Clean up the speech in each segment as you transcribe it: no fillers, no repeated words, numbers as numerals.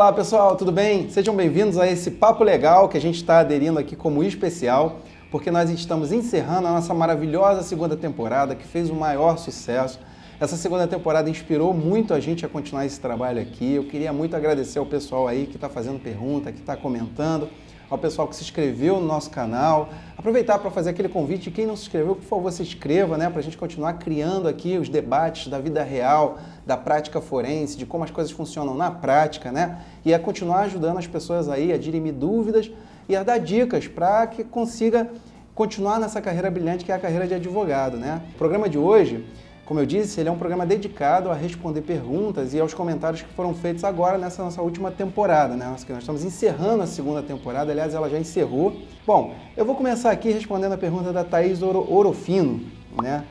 Fala pessoal, tudo bem? Sejam bem-vindos a esse papo legal que a gente está aderindo aqui como especial, porque nós estamos encerrando a nossa maravilhosa segunda temporada que fez o maior sucesso. Essa segunda temporada inspirou muito a gente a continuar esse trabalho aqui. Eu queria muito agradecer ao pessoal aí que está fazendo pergunta, que está comentando, ao pessoal que se inscreveu no nosso canal. Aproveitar para fazer aquele convite, quem não se inscreveu, por favor, se inscreva, né, para a gente continuar criando aqui os debates da vida real, da prática forense, de como as coisas funcionam na prática, né, e a continuar ajudando as pessoas aí a dirimir dúvidas e a dar dicas para que consiga continuar nessa carreira brilhante que é a carreira de advogado, né. O programa de hoje, como eu disse, ele é um programa dedicado a responder perguntas e aos comentários que foram feitos agora nessa nossa última temporada, né? Nós estamos encerrando a segunda temporada, aliás, ela já encerrou. Bom, eu vou começar aqui respondendo a pergunta da Thaís Orofino, né?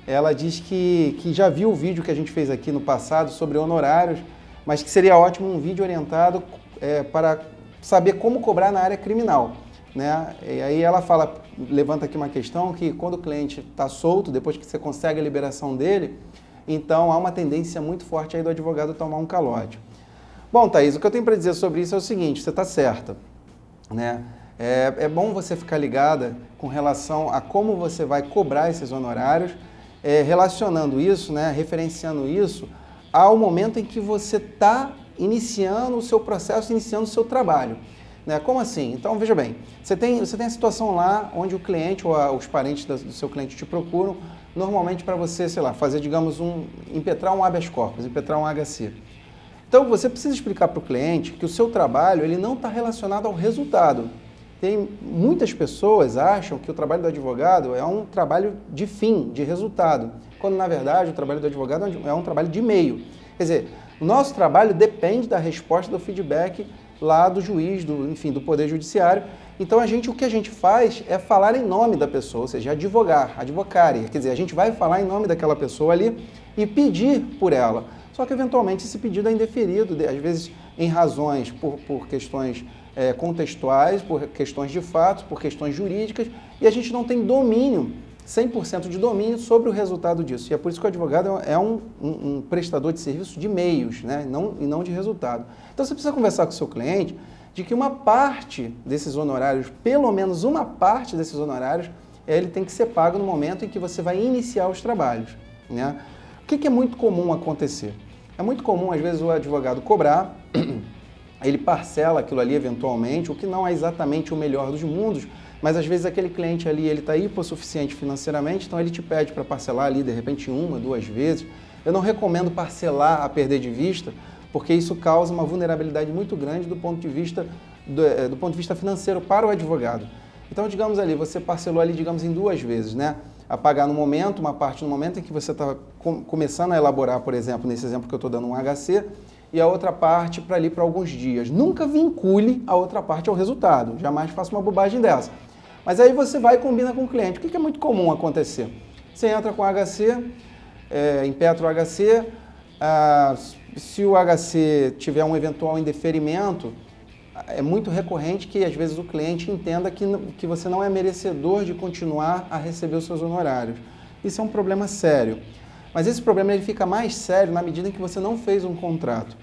Ela diz que já viu o vídeo que a gente fez aqui no passado sobre honorários, mas que seria ótimo um vídeo orientado para saber como cobrar na área criminal, né? E aí ela levanta aqui uma questão que quando o cliente está solto, depois que você consegue a liberação dele, então há uma tendência muito forte aí do advogado tomar um calote. Bom, Thaís, o que eu tenho para dizer sobre isso é o seguinte, você está certa, né? É bom você ficar ligada com relação a como você vai cobrar esses honorários, relacionando isso, né, referenciando isso ao momento em que você está iniciando o seu processo, iniciando o seu trabalho. Né? Como assim? Então, veja bem, você tem a situação lá onde o cliente ou os parentes do seu cliente te procuram, normalmente para você, sei lá, fazer, digamos, impetrar um habeas corpus, impetrar um HC. Então, você precisa explicar para o cliente que o seu trabalho ele não está relacionado ao resultado. Muitas pessoas acham que o trabalho do advogado é um trabalho de fim, de resultado, quando, na verdade, o trabalho do advogado é um trabalho de meio. Quer dizer, o nosso trabalho depende da resposta, do feedback lá do juiz, do Poder Judiciário. Então, o que a gente faz é falar em nome da pessoa, ou seja, advocare. Quer dizer, a gente vai falar em nome daquela pessoa ali e pedir por ela. Só que, eventualmente, esse pedido é indeferido, às vezes em razões, por questões contextuais, por questões de fato, por questões jurídicas, e a gente não tem domínio, 100% de domínio sobre o resultado disso. E é por isso que o advogado é um prestador de serviço de meios, né? E não de resultado. Então você precisa conversar com o seu cliente de que uma parte desses honorários, pelo menos uma parte desses honorários, ele tem que ser pago no momento em que você vai iniciar os trabalhos, né? O que é muito comum acontecer? É muito comum, às vezes, o advogado cobrar, ele parcela aquilo ali eventualmente, o que não é exatamente o melhor dos mundos, mas às vezes aquele cliente ali, ele está hipossuficiente financeiramente, então ele te pede para parcelar ali, de repente, 1, 2 vezes. Eu não recomendo parcelar a perder de vista, porque isso causa uma vulnerabilidade muito grande do ponto de vista financeiro para o advogado. Então, digamos ali, você parcelou ali, digamos, em 2 vezes, né? A pagar no momento, uma parte no momento em que você está começando a elaborar, por exemplo, nesse exemplo que eu estou dando um HC, e a outra parte para ali para alguns dias. Nunca vincule a outra parte ao resultado, jamais faça uma bobagem dessa. Mas aí você vai e combina com o cliente. O que é muito comum acontecer? Você entra com o HC, impetra o HC, se o HC tiver um eventual indeferimento, é muito recorrente que às vezes o cliente entenda que você não é merecedor de continuar a receber os seus honorários. Isso é um problema sério. Mas esse problema ele fica mais sério na medida em que você não fez um contrato.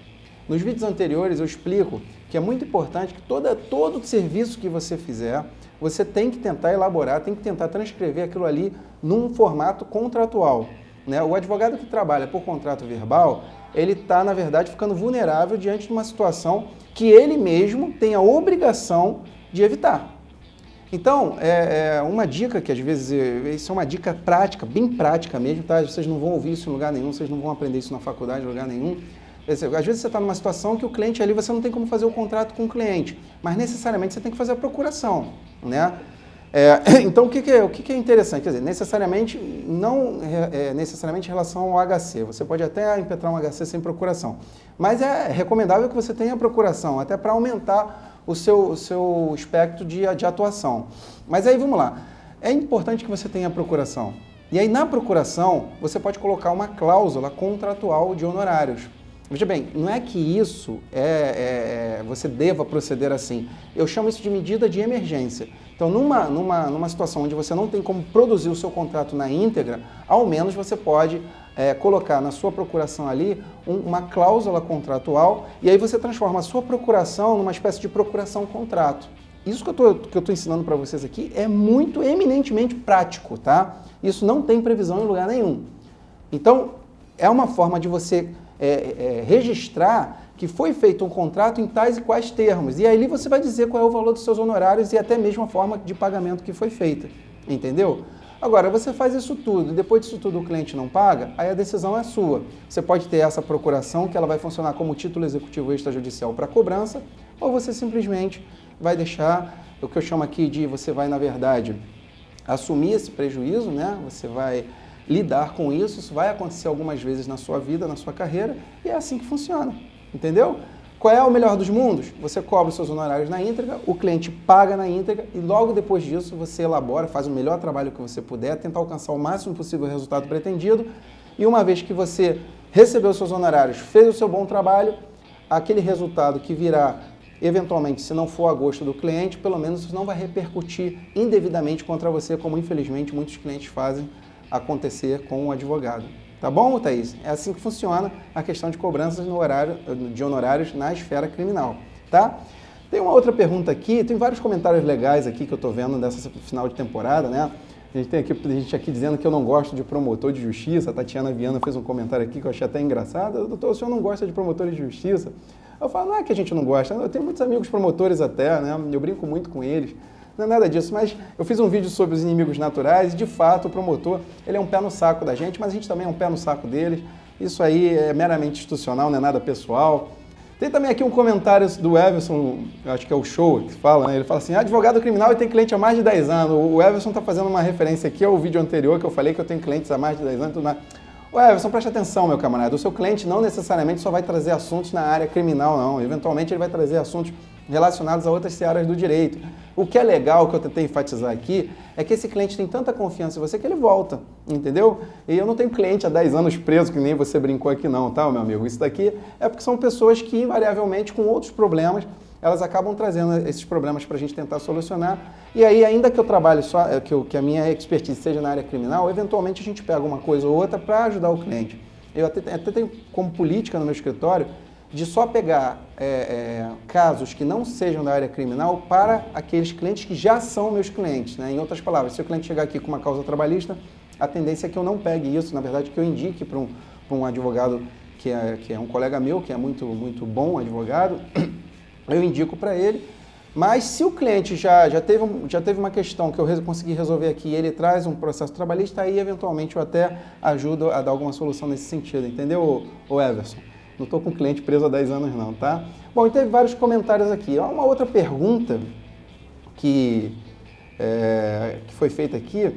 Nos vídeos anteriores eu explico que é muito importante que todo serviço que você fizer, você tem que tentar elaborar, tem que tentar transcrever aquilo ali num formato contratual, né? O advogado que trabalha por contrato verbal, ele está, na verdade, ficando vulnerável diante de uma situação que ele mesmo tem a obrigação de evitar. Então, uma dica que às vezes, isso é uma dica prática, bem prática mesmo, tá? Vocês não vão ouvir isso em lugar nenhum, vocês não vão aprender isso na faculdade em lugar nenhum. Às vezes você está numa situação que o cliente ali, você não tem como fazer o contrato com o cliente, mas necessariamente você tem que fazer a procuração, né? Então, o que é interessante? Quer dizer, necessariamente, não necessariamente em relação ao HC. Você pode até impetrar um HC sem procuração, mas é recomendável que você tenha a procuração, até para aumentar o seu espectro de atuação. Mas aí, vamos lá. É importante que você tenha a procuração. E aí, na procuração, você pode colocar uma cláusula contratual de honorários. Veja bem, não é que isso você deva proceder assim. Eu chamo isso de medida de emergência. Então, numa situação onde você não tem como produzir o seu contrato na íntegra, ao menos você pode colocar na sua procuração ali uma cláusula contratual e aí você transforma a sua procuração numa espécie de procuração-contrato. Isso que eu estou ensinando para vocês aqui é muito eminentemente prático, tá? Isso não tem previsão em lugar nenhum. Então, é uma forma de você registrar que foi feito um contrato em tais e quais termos. E aí você vai dizer qual é o valor dos seus honorários e até mesmo a forma de pagamento que foi feita. Entendeu? Agora, você faz isso tudo e depois disso tudo o cliente não paga, aí a decisão é sua. Você pode ter essa procuração que ela vai funcionar como título executivo extrajudicial para cobrança, ou você simplesmente vai deixar o que eu chamo aqui de você vai, na verdade, assumir esse prejuízo, né? Você vai lidar com isso, isso vai acontecer algumas vezes na sua vida, na sua carreira, e é assim que funciona, entendeu? Qual é o melhor dos mundos? Você cobra os seus honorários na íntegra, o cliente paga na íntegra e logo depois disso você elabora, faz o melhor trabalho que você puder, tenta alcançar o máximo possível o resultado pretendido e uma vez que você recebeu os seus honorários, fez o seu bom trabalho, aquele resultado que virá eventualmente, se não for a gosto do cliente, pelo menos isso não vai repercutir indevidamente contra você, como infelizmente muitos clientes fazem acontecer com o advogado. Tá bom, Thaís? É assim que funciona a questão de cobranças de honorários na esfera criminal, tá? Tem uma outra pergunta aqui, tem vários comentários legais aqui que eu tô vendo dessa final de temporada, né? A gente tem gente aqui dizendo que eu não gosto de promotor de justiça, a Tatiana Viana fez um comentário aqui que eu achei até engraçado, doutor, o senhor não gosta de promotor de justiça? Eu falo, não é que a gente não gosta, eu tenho muitos amigos promotores até, né? Eu brinco muito com eles. Não é nada disso, mas eu fiz um vídeo sobre os inimigos naturais e, de fato, o promotor, ele é um pé no saco da gente, mas a gente também é um pé no saco deles. Isso aí é meramente institucional, não é nada pessoal. Tem também aqui um comentário do Everson, acho que é o Show que fala, né? Ele fala assim, advogado criminal e tem cliente há mais de 10 anos. O Everson está fazendo uma referência aqui ao vídeo anterior que eu falei que eu tenho clientes há mais de 10 anos e tudo mais. Ô Everson, preste atenção, meu camarada, o seu cliente não necessariamente só vai trazer assuntos na área criminal, não. Eventualmente ele vai trazer assuntos relacionados a outras searas do direito. O que é legal, que eu tentei enfatizar aqui, é que esse cliente tem tanta confiança em você que ele volta, entendeu? E eu não tenho cliente há 10 anos preso, que nem você brincou aqui não, tá, meu amigo? Isso daqui é porque são pessoas que, invariavelmente, com outros problemas, elas acabam trazendo esses problemas para a gente tentar solucionar. E aí, ainda que eu trabalhe só, que a minha expertise seja na área criminal, eventualmente a gente pega uma coisa ou outra para ajudar o cliente. Eu até tenho como política no meu escritório de só pegar casos que não sejam da área criminal para aqueles clientes que já são meus clientes, né? Em outras palavras, se o cliente chegar aqui com uma causa trabalhista, a tendência é que eu não pegue isso, na verdade, que eu indique para um advogado que é um colega meu, que é muito, muito bom advogado, eu indico para ele. Mas se o cliente já teve uma questão que eu consegui resolver aqui e ele traz um processo trabalhista, aí eventualmente eu até ajudo a dar alguma solução nesse sentido, entendeu, ô Everson? Não estou com cliente preso há 10 anos não, tá? Bom, e teve vários comentários aqui. Há uma outra pergunta que foi feita aqui,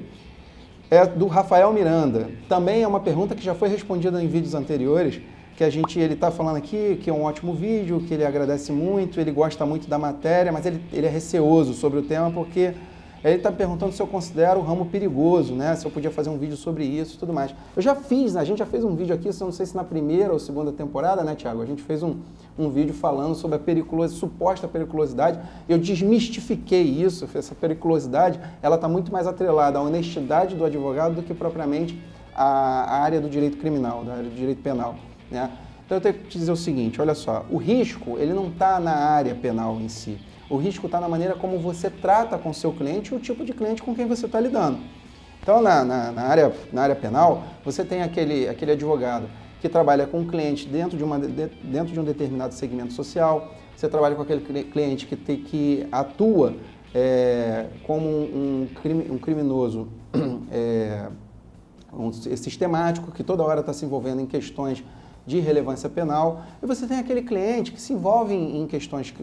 é do Rafael Miranda. Também é uma pergunta que já foi respondida em vídeos anteriores, que ele está falando aqui que é um ótimo vídeo, que ele agradece muito, ele gosta muito da matéria, mas ele é receoso sobre o tema porque ele está perguntando se eu considero o ramo perigoso, né? Se eu podia fazer um vídeo sobre isso e tudo mais. A gente já fez um vídeo aqui, eu não sei se na primeira ou segunda temporada, né, Thiago? A gente fez um vídeo falando sobre a suposta periculosidade. Eu desmistifiquei isso, essa periculosidade, ela está muito mais atrelada à honestidade do advogado do que propriamente à área do direito criminal, da área do direito penal, né? Então eu tenho que te dizer o seguinte, olha só, o risco, ele não está na área penal em si. O risco está na maneira como você trata com o seu cliente e o tipo de cliente com quem você está lidando. Então, na área penal, você tem aquele advogado que trabalha com um cliente dentro de um determinado segmento social, você trabalha com aquele cliente que atua como um criminoso sistemático, que toda hora está se envolvendo em questões de relevância penal, e você tem aquele cliente que se envolve em questões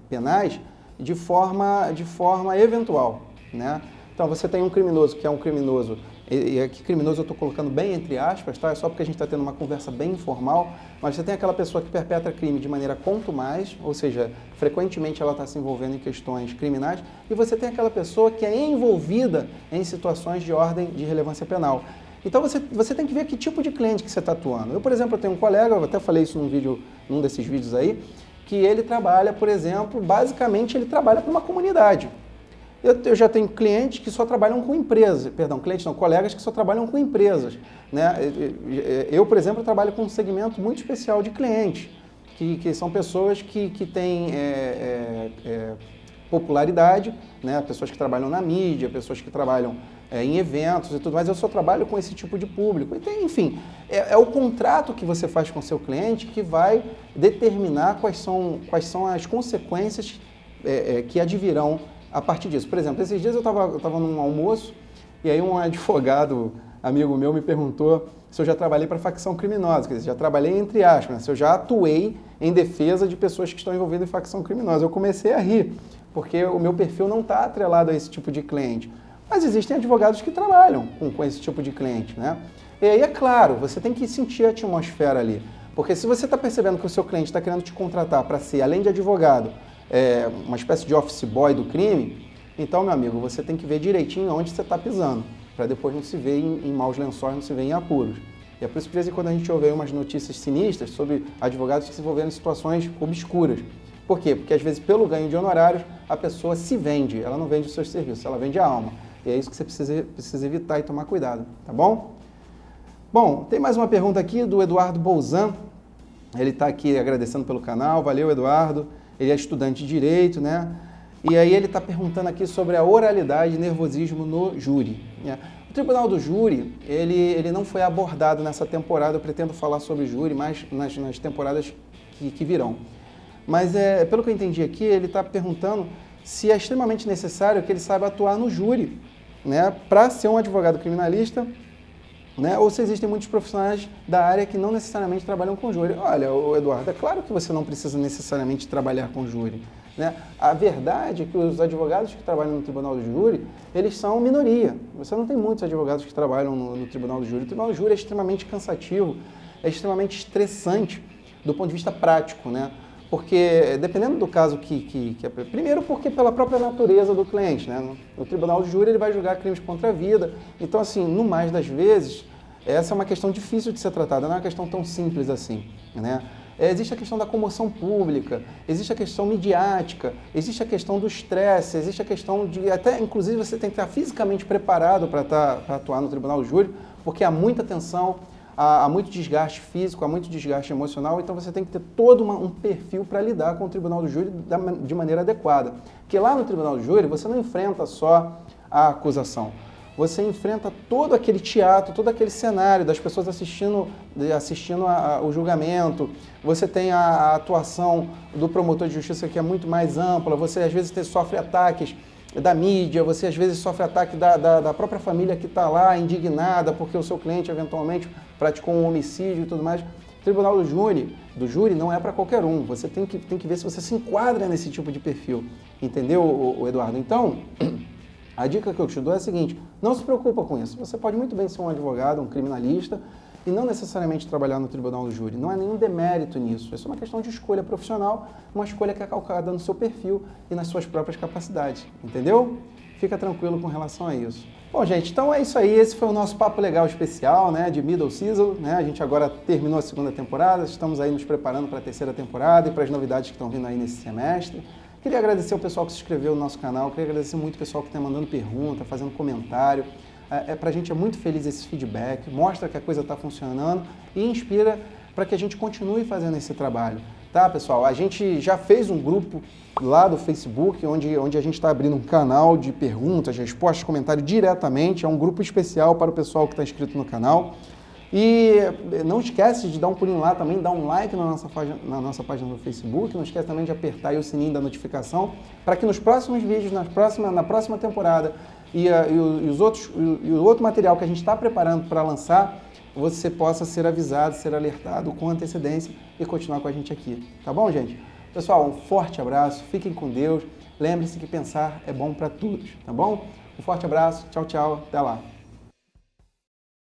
penais de forma eventual, né? Então você tem um criminoso que é um criminoso, e aqui criminoso eu estou colocando bem entre aspas, tá? É só porque a gente está tendo uma conversa bem informal, mas você tem aquela pessoa que perpetra crime de maneira contumaz, ou seja, frequentemente ela está se envolvendo em questões criminais, e você tem aquela pessoa que é envolvida em situações de ordem de relevância penal. Então você tem que ver que tipo de cliente que você está atuando. Eu, por exemplo, tenho um colega, eu até falei isso num desses vídeos aí, que ele trabalha, por exemplo, basicamente ele trabalha para uma comunidade. Eu já tenho clientes que só trabalham com empresas, perdão, clientes não, colegas que só trabalham com empresas, né? Eu, por exemplo, trabalho com um segmento muito especial de clientes, que são pessoas que têm popularidade, né? Pessoas que trabalham na mídia, pessoas que trabalham em eventos e tudo mais. Eu só trabalho com esse tipo de público. Então, enfim, é o contrato que você faz com o seu cliente que vai determinar quais são as consequências que advirão a partir disso. Por exemplo, esses dias eu estava num almoço e aí um advogado amigo meu me perguntou se eu já trabalhei para facção criminosa, quer dizer, já trabalhei entre aspas, né? Se eu já atuei em defesa de pessoas que estão envolvidas em facção criminosa. Eu comecei a rir, porque o meu perfil não está atrelado a esse tipo de cliente. Mas existem advogados que trabalham com esse tipo de cliente, né? E aí, é claro, você tem que sentir a atmosfera ali. Porque se você está percebendo que o seu cliente está querendo te contratar para ser, além de advogado, uma espécie de office boy do crime, então, meu amigo, você tem que ver direitinho onde você está pisando, para depois não se ver em maus lençóis, não se ver em apuros. E é por isso que, de vez em quando, a gente ouve umas notícias sinistras sobre advogados que se envolveram em situações obscuras. Por quê? Porque, às vezes, pelo ganho de honorários, a pessoa se vende, ela não vende os seus serviços, ela vende a alma. E é isso que você precisa evitar e tomar cuidado, tá bom? Bom, tem mais uma pergunta aqui do Eduardo Bolzan. Ele está aqui agradecendo pelo canal. Valeu, Eduardo. Ele é estudante de Direito, né? E aí ele está perguntando aqui sobre a oralidade e nervosismo no júri, né? O Tribunal do Júri, ele não foi abordado nessa temporada. Eu pretendo falar sobre júri mais nas temporadas que virão. Mas, pelo que eu entendi aqui, ele está perguntando se é extremamente necessário que ele saiba atuar no júri, né, para ser um advogado criminalista, né, ou se existem muitos profissionais da área que não necessariamente trabalham com júri. Olha, Eduardo, é claro que você não precisa necessariamente trabalhar com júri, né? A verdade é que os advogados que trabalham no Tribunal do Júri, eles são minoria. Você não tem muitos advogados que trabalham no Tribunal do Júri. O Tribunal do Júri é extremamente cansativo, é extremamente estressante do ponto de vista prático, né? Porque, dependendo do caso primeiro porque pela própria natureza do cliente, né? No Tribunal de Júri ele vai julgar crimes contra a vida. Então, assim, no mais das vezes, essa é uma questão difícil de ser tratada, não é uma questão tão simples assim, né? Existe a questão da comoção pública, existe a questão midiática, existe a questão do estresse, existe a questão de, até inclusive você tem que estar fisicamente preparado para atuar no Tribunal de Júri, porque há muita tensão, há muito desgaste físico, há muito desgaste emocional, então você tem que ter todo um perfil para lidar com o Tribunal do Júri de maneira adequada. Porque lá no Tribunal do Júri você não enfrenta só a acusação, você enfrenta todo aquele teatro, todo aquele cenário das pessoas assistindo o julgamento, você tem a atuação do promotor de justiça que é muito mais ampla, você às vezes sofre ataques da mídia, você às vezes sofre ataque da própria família que está lá indignada porque o seu cliente eventualmente praticou um homicídio e tudo mais. O Tribunal do Júri não é para qualquer um, você tem que ver se você se enquadra nesse tipo de perfil, entendeu, Eduardo? Então, a dica que eu te dou é a seguinte, não se preocupa com isso, você pode muito bem ser um advogado, um criminalista, e não necessariamente trabalhar no Tribunal do Júri. Não há nenhum demérito nisso. Isso é uma questão de escolha profissional, uma escolha que é calcada no seu perfil e nas suas próprias capacidades. Entendeu? Fica tranquilo com relação a isso. Bom, gente, então é isso aí. Esse foi o nosso Papo Legal especial, né, de Middle Season, né? A gente agora terminou a segunda temporada, estamos aí nos preparando para a terceira temporada e para as novidades que estão vindo aí nesse semestre. Queria agradecer o pessoal que se inscreveu no nosso canal, queria agradecer muito o pessoal que está mandando pergunta, fazendo comentário. Pra gente é muito feliz esse feedback, mostra que a coisa está funcionando e inspira para que a gente continue fazendo esse trabalho, tá, pessoal? A gente já fez um grupo lá do Facebook, onde a gente está abrindo um canal de perguntas, respostas, comentários diretamente, é um grupo especial para o pessoal que está inscrito no canal. E não esquece de dar um pulinho lá também, dar um like na nossa página do Facebook, não esquece também de apertar aí o sininho da notificação, para que nos próximos vídeos, na próxima temporada, e o outro material que a gente está preparando para lançar, você possa ser avisado, ser alertado com antecedência e continuar com a gente aqui. Tá bom, gente? Pessoal, um forte abraço, fiquem com Deus, lembre-se que pensar é bom para todos, tá bom? Um forte abraço, tchau, tchau, até lá.